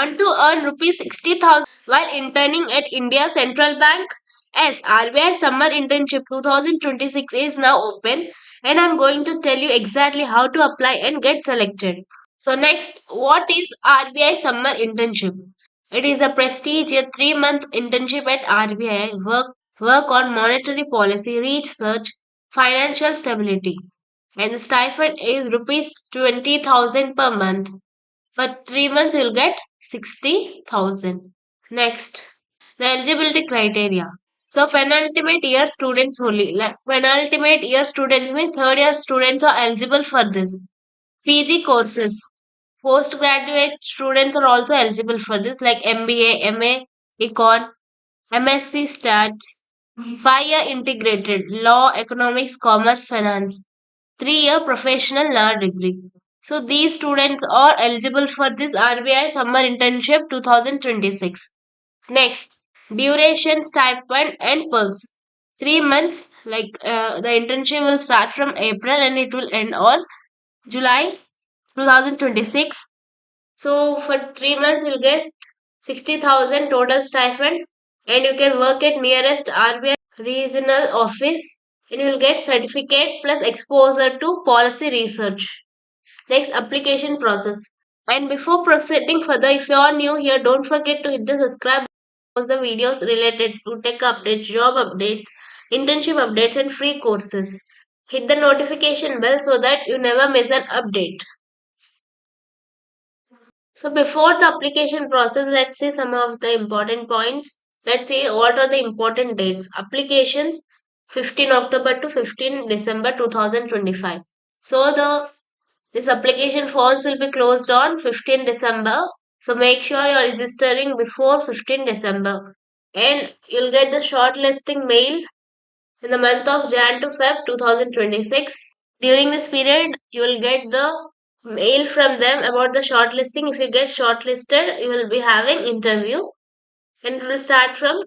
and to earn rupees 60,000 while interning at India Central Bank. Yes, RBI Summer Internship 2026 is now open, and I'm going to tell you exactly how to apply and get selected. So next, what is RBI Summer Internship? It is a prestigious 3-month internship at RBI. Work on monetary policy, research, financial stability, and the stipend is rupees 20,000 per month. For 3 months, you'll get 60,000. Next, the eligibility criteria. So, penultimate year students only. Like penultimate year students means third year students are eligible for this. PG courses. Postgraduate students are also eligible for this, like MBA, MA, Econ, MSc Stats. 5-year integrated law, economics, commerce, finance. 3-year professional law degree. So these students are eligible for this RBI Summer Internship 2026. Next, duration, stipend, and pulse. 3 months, the internship will start from April and it will end on July 2026. So for 3 months, you'll get 60,000 total stipend, and you can work at nearest RBI regional office, and you'll get certificate plus exposure to policy research. Next, application process. And before proceeding further, if you are new here, don't forget to hit the subscribe for the videos related to tech updates, job updates, internship updates, and free courses. Hit the notification bell so that you never miss an update. So before the application process, let's see some of the important points. Let's see what are the important dates. Applications 15 October to 15 December 2025. So this application forms will be closed on 15 December. So make sure you are registering before 15 December. And you'll get the shortlisting mail in the month of Jan to Feb 2026. During this period, you will get the mail from them about the shortlisting. If you get shortlisted, you will be having interview, and it will start from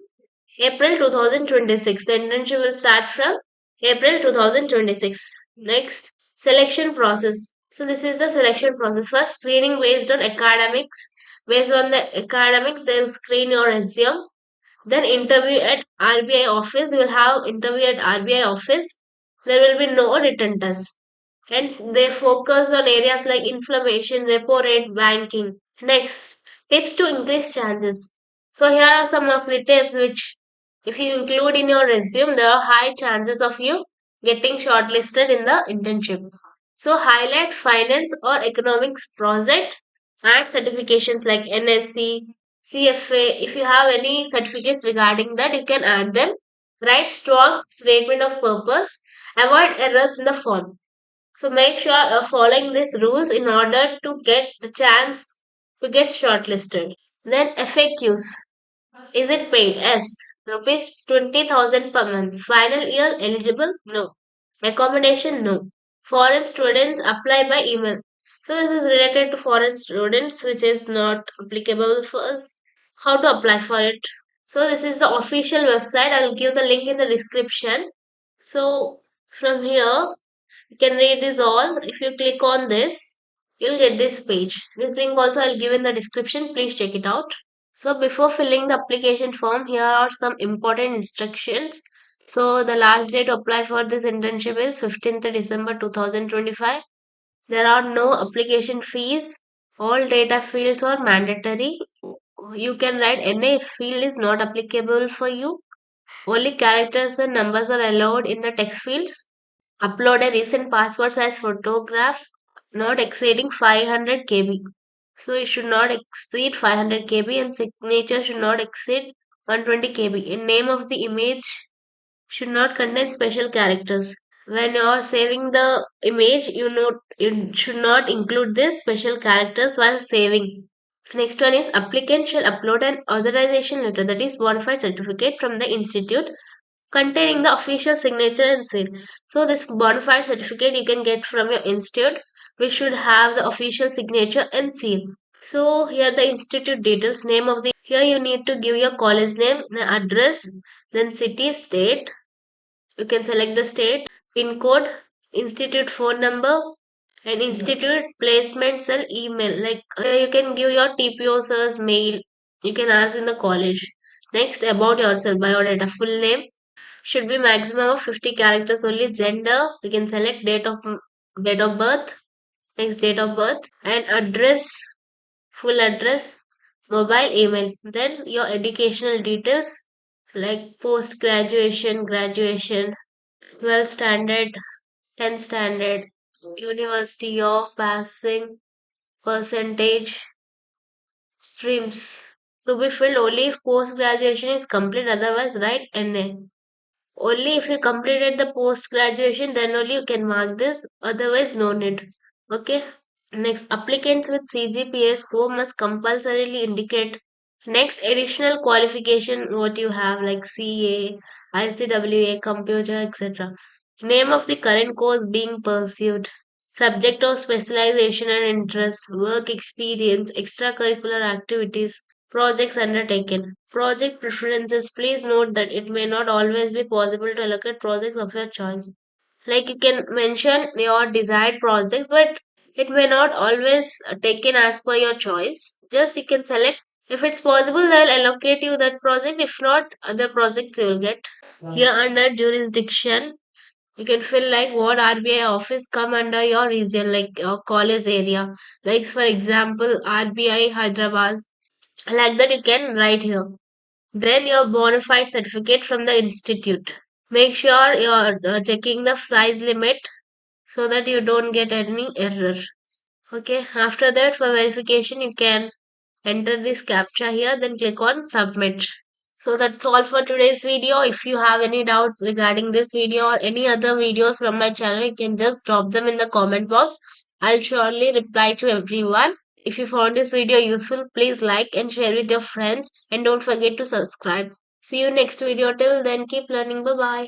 April 2026. The internship will start from April 2026. Next, selection process. So this is the selection process. First, screening based on academics. Based on the academics, they will screen your resume. Then interview at RBI office. You will have interview at RBI office. There will be no written test. And they focus on areas like inflammation, repo rate, banking. Next, tips to increase chances. So here are some of the tips which, if you include in your resume, there are high chances of you getting shortlisted in the internship. So highlight finance or economics project, add certifications like NSC, CFA. If you have any certificates regarding that, you can add them. Write strong statement of purpose. Avoid errors in the form. So make sure you're following these rules in order to get the chance to get shortlisted. Then FAQs. Is it paid? Yes. Rupees 20,000 per month. Final year eligible? No. Accommodation? No. Foreign students apply by email. So this is related to foreign students, which is not applicable for us. How to apply for it? So this is the official website. I will give the link in the description. So from here, you can read this all. If you click on this, you'll get this page. This link also I'll give in the description. Please check it out. So before filling the application form, here are some important instructions. So the last date to apply for this internship is 15th December 2025. There are no application fees. All data fields are mandatory. You can write any field is not applicable for you. Only characters and numbers are allowed in the text fields. Upload a recent passport size photograph not exceeding 500 KB. So it should not exceed 500 KB and signature should not exceed 120 KB. In name of the image should not contain special characters. When you are saving the image, you should not include these special characters while saving. Next one is applicant shall upload an authorization letter, that is bona fide certificate from the institute containing the official signature and seal. So this bona fide certificate you can get from your institute, which should have the official signature and seal. So here the institute details, name of the, here you need to give your college name, the address, then city, state. You can select the state, pin code, institute phone number, And institute placement cell email. Like you can give your TPO sir's mail. You can ask in the college. Next, about yourself, biodata, full name should be maximum of 50 characters only. Gender, you can select date of birth. Next, date of birth and address, full address, mobile, email. Then your educational details like post graduation, graduation, 12th standard, 10th standard, university of passing, percentage, streams. To be filled only if post graduation is complete, otherwise write NA. Only if you completed the post graduation, then only you can mark this, otherwise no need. Okay. Next, applicants with CGPA score must compulsorily indicate next additional qualification what you have like CA, ICWA, computer, etc. Name of the current course being pursued, subject of specialization and interest, work experience, extracurricular activities, projects undertaken. Project preferences. Please note that it may not always be possible to allocate projects of your choice. Like you can mention your desired projects, but it may not always taken as per your choice. Just you can select. If it's possible, they'll allocate you that project. If not, other projects you will get. Here under jurisdiction, you can fill like what RBI office come under your region, like your college area. Like for example, RBI Hyderabad. Like that you can write here. Then your bona fide certificate from the institute. Make sure you're checking the size limit so that you don't get any error. Okay, after that for verification you can enter this captcha here, then click on submit. So that's all for today's video. If you have any doubts regarding this video or any other videos from my channel, you can just drop them in the comment box. I'll surely reply to everyone. If you found this video useful, please like and share with your friends and don't forget to subscribe. See you next video. Till then, keep learning. Bye bye.